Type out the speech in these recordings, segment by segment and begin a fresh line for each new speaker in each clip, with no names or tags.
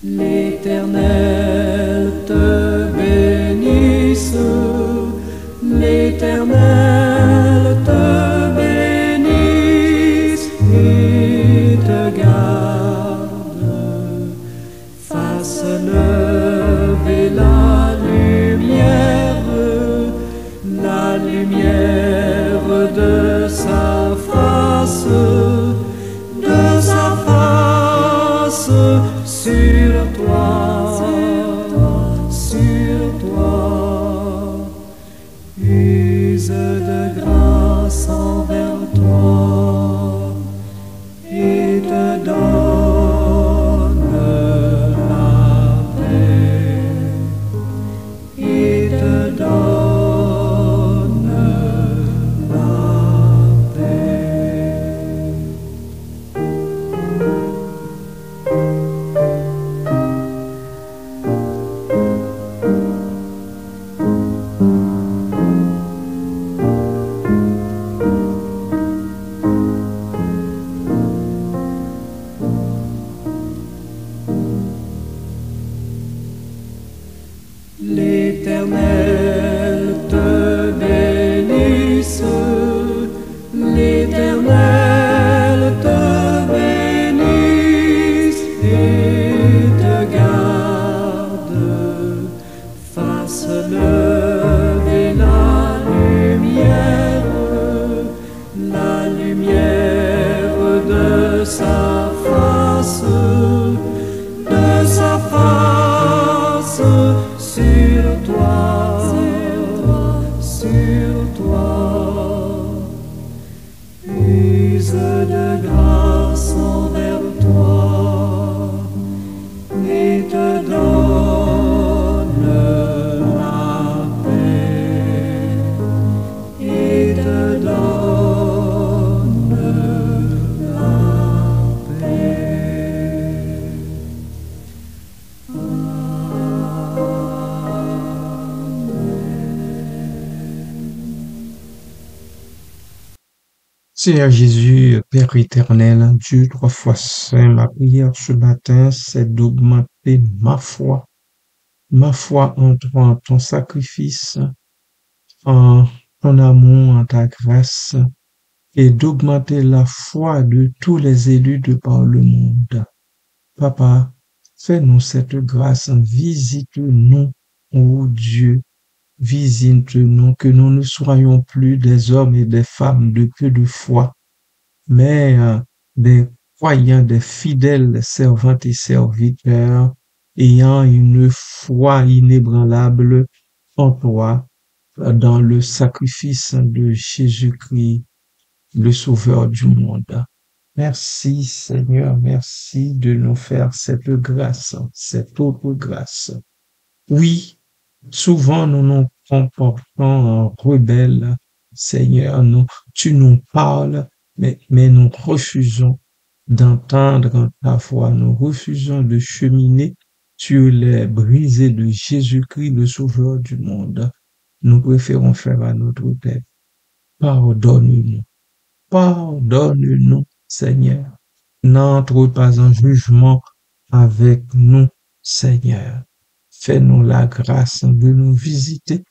L'Éternel te bénisse, l'Éternel te bénisse et te garde, fasse lever la lumière de sa face sur toi, use de grâce envers toi et te donne la paix, et te donne la paix. L'Éternel te bénisse, l'Éternel te bénisse et te garde, fasse lever la lumière de sa face sur toi, use de grâce envers toi et te donne la paix, et te donne la paix.
Seigneur Jésus, Père éternel, Dieu trois fois saint, ma prière ce matin, c'est d'augmenter ma foi en toi, en ton sacrifice, en ton amour, en ta grâce, et d'augmenter la foi de tous les élus de par le monde. Papa, fais-nous cette grâce, visite-nous, ô Dieu, visite-nous, que nous ne soyons plus des hommes et des femmes de peu de foi, mais des croyants, des fidèles servantes et serviteurs, ayant une foi inébranlable en toi, dans le sacrifice de Jésus-Christ, le Sauveur du monde. Merci Seigneur, merci de nous faire cette grâce, cette autre grâce. Oui, souvent nous nous comportons en rebelles, Seigneur, tu nous parles, mais nous refusons d'entendre ta voix, nous refusons de cheminer sur les brisées de Jésus-Christ, le Sauveur du monde. Nous préférons faire à notre tête. Pardonne-nous, pardonne-nous, Seigneur. N'entre pas en jugement avec nous, Seigneur. Fais-nous la grâce de nous visiter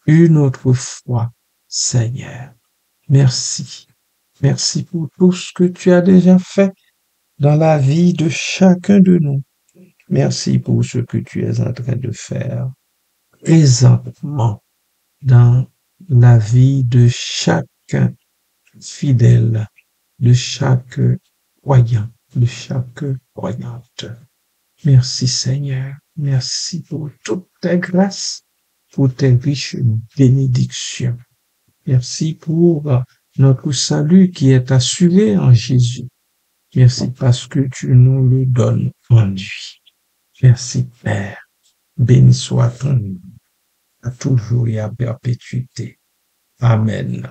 une autre fois, Seigneur. Merci. Merci pour tout ce que tu as déjà fait dans la vie de chacun de nous. Merci pour ce que tu es en train de faire présentement dans la vie de chacun fidèle, de chaque croyant, de chaque croyante. Merci Seigneur. Merci pour toutes tes grâces, pour tes riches bénédictions. Merci pour notre salut qui est assuré en Jésus. Merci parce que tu nous le donnes en lui. Merci Père. Béni soit ton nom, à toujours et à perpétuité. Amen.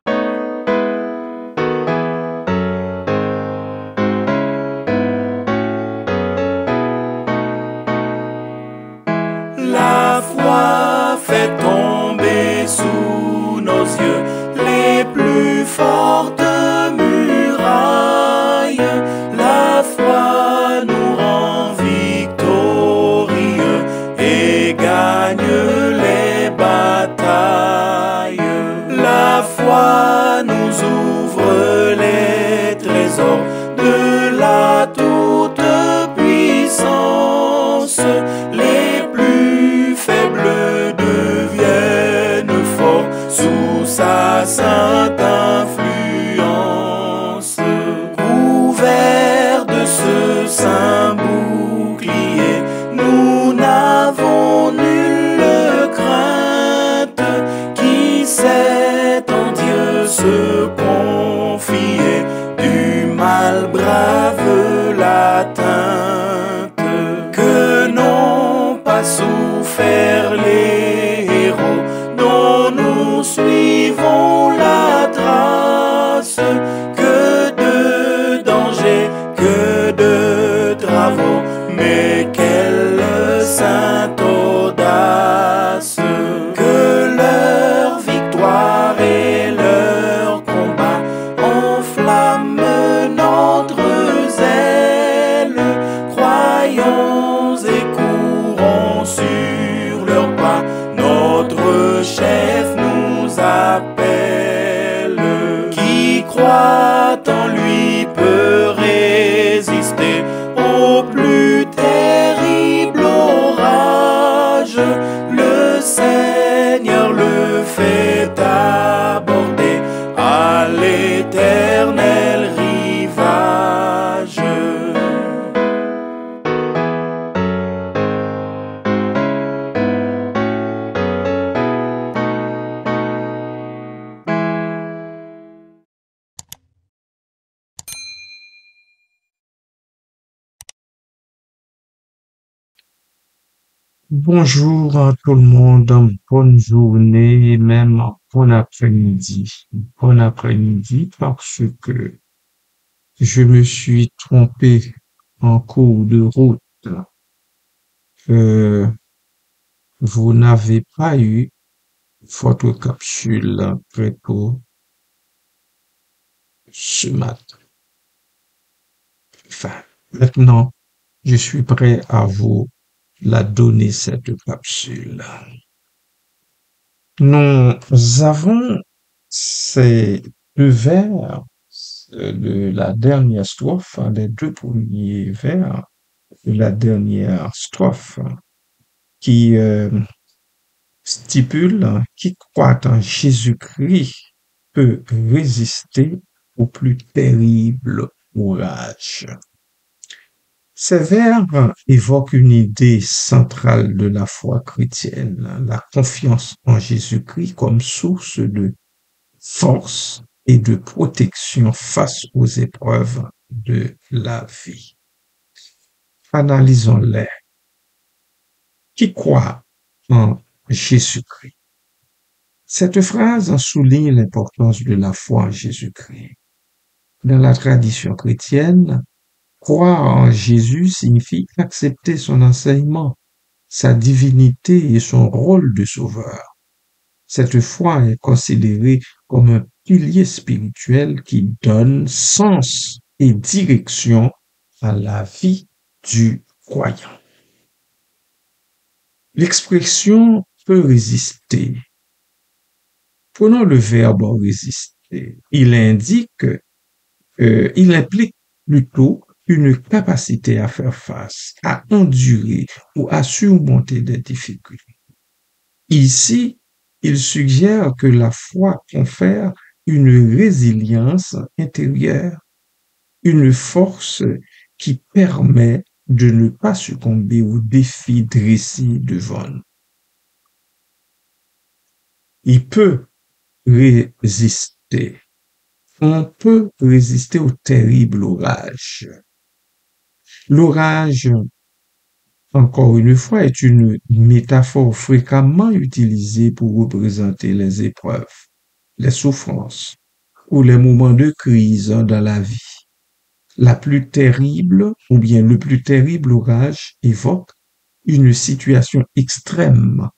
La foi fait tomber sous gagne les batailles. La foi nous ouvre les trésors de la toute-puissance. Les plus faibles deviennent forts sous sa sainte influence. Couverts de ce saint bouclier, nous n'avons nulle crainte. Qui sait en Dieu se confier, du mal brave l'atteinte. Que n'ont pas souffert les héros dont nous suivons la trace. Que de dangers, que de travaux, mais quelle sainte audace. Que leur victoire et leur combat enflamment notre zèle. Croyons et courons sur leurs pas, notre chef nous appelle. Qui croit en lui peut résister au plus terrible orage. Le Seigneur le fait aborder à l'éternel rivage.
Bonjour à tout le monde, bonne journée, même bon après-midi. Bon après-midi parce que je me suis trompé en cours de route. Vous n'avez pas eu votre capsule très tôt ce matin. Enfin, maintenant, je suis prêt à vous la donner, cette capsule. Nous avons ces deux vers de la dernière strophe, les deux premiers vers de la dernière strophe qui stipule qui croit en Jésus-Christ peut résister au plus terrible orage. Ces vers évoquent une idée centrale de la foi chrétienne, la confiance en Jésus-Christ comme source de force et de protection face aux épreuves de la vie. Analysons-les. Qui croit en Jésus-Christ? Cette phrase souligne l'importance de la foi en Jésus-Christ. Dans la tradition chrétienne, croire en Jésus signifie accepter son enseignement, sa divinité et son rôle de sauveur. Cette foi est considérée comme un pilier spirituel qui donne sens et direction à la vie du croyant. L'expression peut résister. Prenons le verbe résister. Il implique plutôt une capacité à faire face, à endurer ou à surmonter des difficultés. Ici, il suggère que la foi confère une résilience intérieure, une force qui permet de ne pas succomber aux défis dressés devant nous. Il peut résister. On peut résister au terrible orage. L'orage, encore une fois, est une métaphore fréquemment utilisée pour représenter les épreuves, les souffrances ou les moments de crise dans la vie. La plus terrible ou bien le plus terrible orage évoque une situation extrême,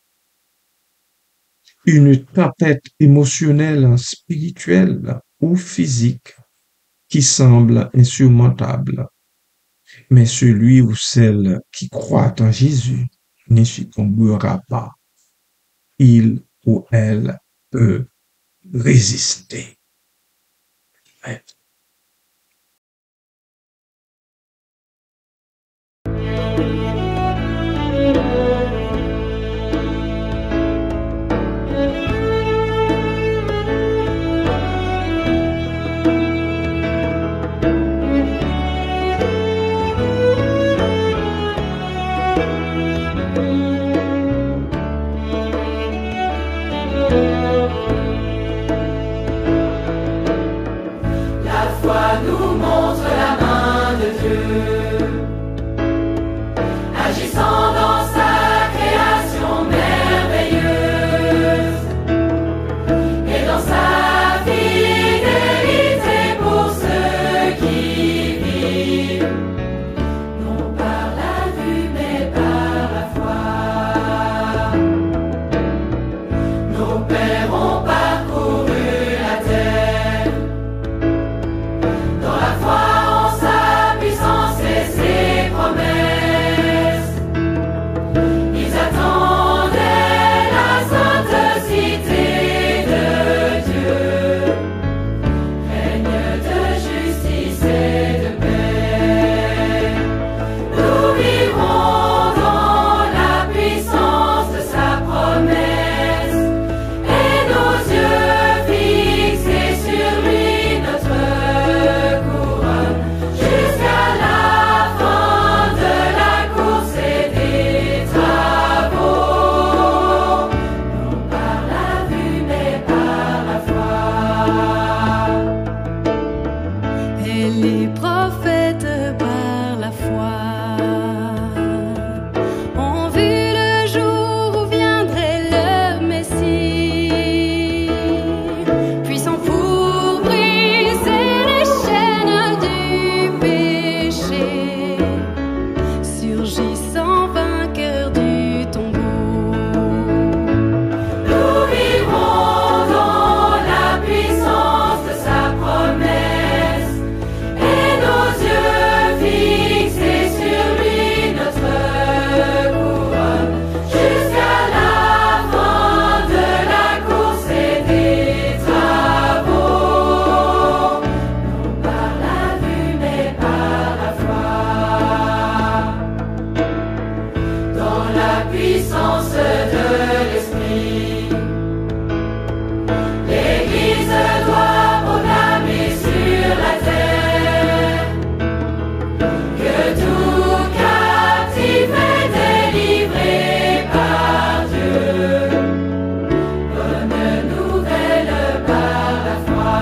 une tempête émotionnelle, spirituelle ou physique qui semble insurmontable. Mais celui ou celle qui croit en Jésus ne succombera pas il ou elle peut résister.
La foi nous montre la main de Dieu, agissant dans sa création merveilleuse et dans sa fidélité pour ceux qui vivent, non par la vue mais par la foi. Nos pères ont parcouru la terre dans la foi en sa puissance et ses promesses. Ils attendaient la sainte cité de Dieu, règne de justice et de paix. Nous vivrons dans la puissance de sa promesse et nos yeux fixés sur lui, notre couronne, jusqu'à la fin de la course et des travaux, non par la vue mais par la foi. Et les prophètes par la foi ont vu le jour où viendrait le Messie, puissant pour briser les chaînes du péché, surgissant vainqueur du tombeau. Nous vivrons dans la puissance de sa promesse et nos yeux fixés sur lui, notre couronne, jusqu'à la fin de la course et des travaux, non par la vue mais par la foi. Dans la puissance de l'Esprit, l'Église doit proclamer sur la terre que tout captif est délivré par Dieu. Bonne nouvelle par la foi.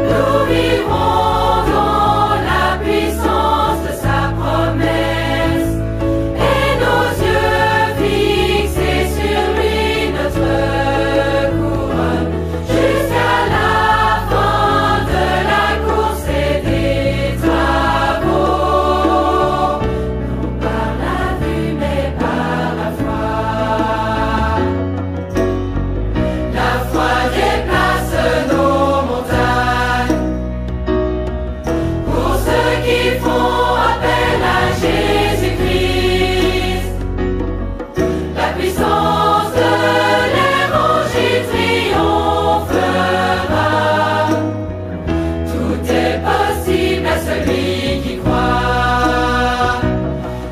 Nous vivrons dans la puissance de sa promesse et nos yeux fixés sur lui, notre couronne, jusqu'à la fin de la course et des travaux, non par la vue mais par la foi. La foi déplace nos montagnes pour ceux qui font appel à Jésus-Christ. La puissance de l'Évangile triomphera. Tout est possible à celui qui croit.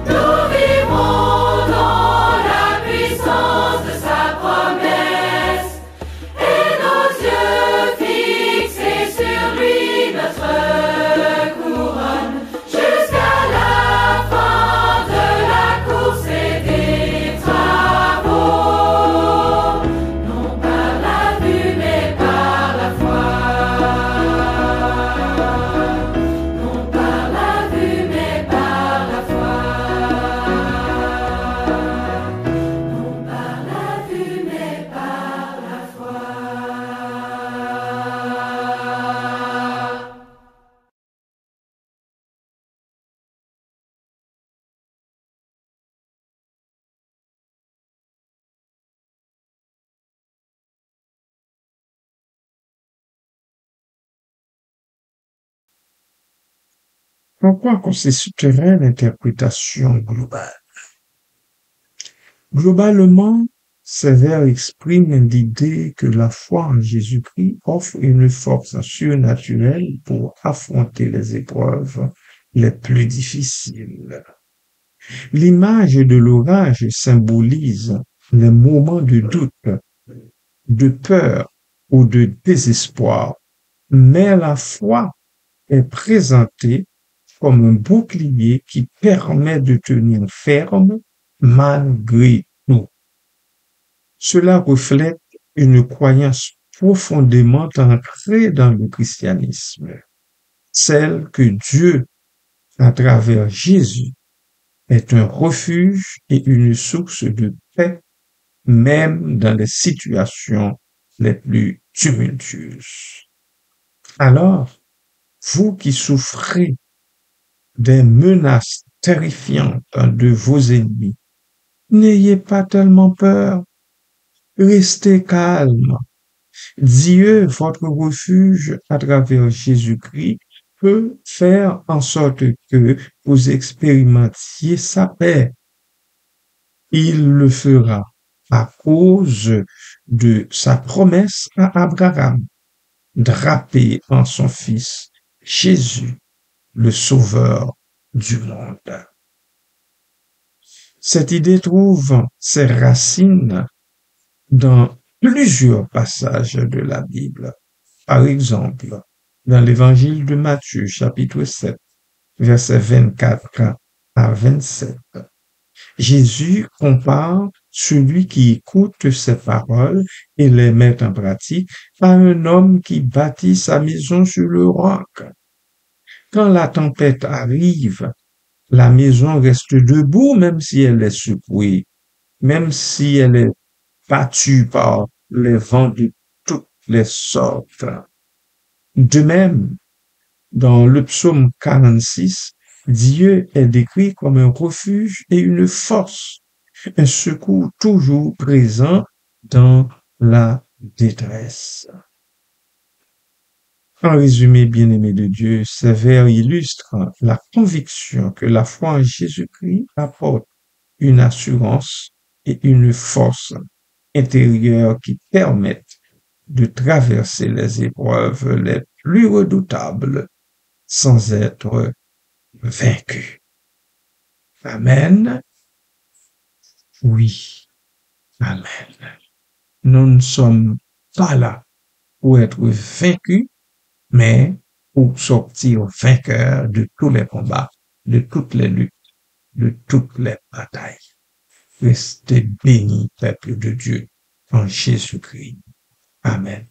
Nous vivrons dans la puissance de sa promesse et nos yeux fixés sur lui, notre couronne, jusqu'à la fin de la course et des travaux, non par la vue mais par la foi. Non par la vue mais par la foi. Non par la vue mais par la foi.
Pourquoi constituerait l'interprétation globale? Globalement, Ces vers expriment l'idée que la foi en Jésus-Christ offre une force surnaturelle pour affronter les épreuves les plus difficiles. L'image de l'orage symbolise les moments de doute, de peur ou de désespoir, mais la foi est présentée comme un bouclier qui permet de tenir ferme malgré tout. Cela reflète une croyance profondément ancrée dans le christianisme, celle que Dieu, à travers Jésus, est un refuge et une source de paix, même dans les situations les plus tumultueuses. Alors, vous qui souffrez des menaces terrifiantes de vos ennemis, n'ayez pas tellement peur, restez calme. Dieu, votre refuge à travers Jésus-Christ, peut faire en sorte que vous expérimentiez sa paix. Il le fera à cause de sa promesse à Abraham, drapé en son Fils Jésus, le Sauveur du monde. Cette idée trouve ses racines dans plusieurs passages de la Bible. Par exemple, dans l'évangile de Matthieu, chapitre 7, versets 24 à 27, Jésus compare celui qui écoute ses paroles et les met en pratique à un homme qui bâtit sa maison sur le roc. Quand la tempête arrive, la maison reste debout même si elle est secouée, même si elle est battue par les vents de toutes les sortes. De même, dans le psaume 46, Dieu est décrit comme un refuge et une force, un secours toujours présent dans la détresse. En résumé, bien-aimé de Dieu, ces vers illustrent la conviction que la foi en Jésus-Christ apporte une assurance et une force intérieure qui permettent de traverser les épreuves les plus redoutables sans être vaincu. Amen. Oui. Amen. Nous ne sommes pas là pour être vaincus, mais pour sortir vainqueurs de tous les combats, de toutes les luttes, de toutes les batailles. Restez bénis, peuple de Dieu, en Jésus-Christ. Amen.